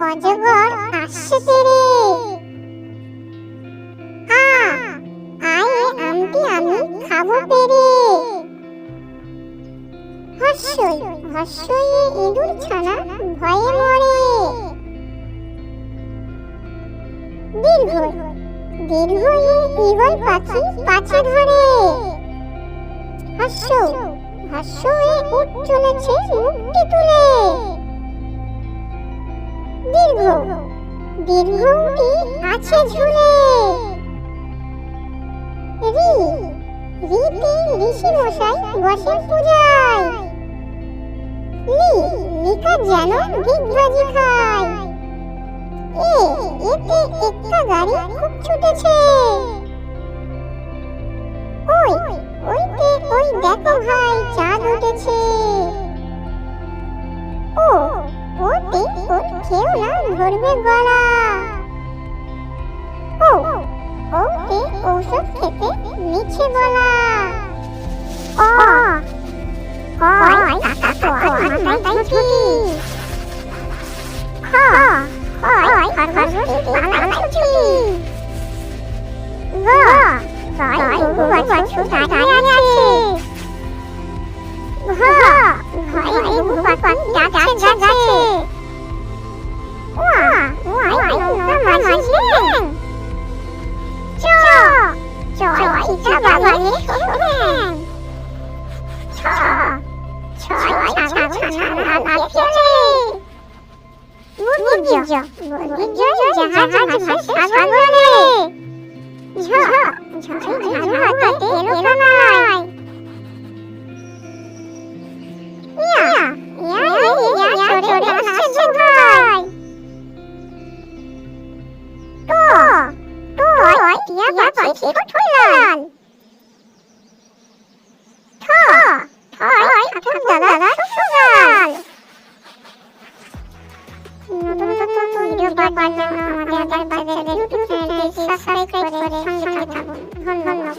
অজগর আসছে তেরে। আয় আমটি আমি খাবো পেরে। হর্ষই হর্ষই ইঁদুর ছানা ভয়ে মরে। দীর্ঘই দীর্ঘই ঈগল পাখি পাছে ধরে। হর্ষ হর্ষই উঠ চলেছে মুখটি তুলে। দীর্ঘ দীর্ঘটি আছে ঝুলে। রি রিতে ঋষি মশাই বসেন পূজায়। লি লিকা যেন দিগবাজি খায়। এতে একটা গাড়ি খুব ছুটেছে। ওইতে ওই দেখো ভাই চাঁদ উঠেছে। ওতে ওর খেও না ধরবে গলা। ওতে ঔষধ খেতে মিছে বলা। হয় কাকা তোর মাথায় ছুটি। হয় খরগোশটি পালায় ছুটি। হয় গরু বাছুর দাঁড়িয়ে আছে। ভয়ে ঘুঘু পাখি ডাকছে গাছে। নৌকা মাঝি নেন। চল চিতা বাবারে শোনেন। ছয় ছাগল ছানা লাফিয়ে চলে। মুরগির জাহাজ ভাসে সাগরে। ঝড়ে হাতে এলো কানাই। চড়ে আসছে ভাই। টিয়া পাখি ঠোঁটলাল। ঠাকুর দাদা শ্বশুরাল। নতুন ভিডিও পাওয়ার জন্য আমাদের বাচ্চাদের ইউটিউব চ্যানেলটি সাবস্ক্রাইব করে সঙ্গে থাকুন। ধন্যবাদ।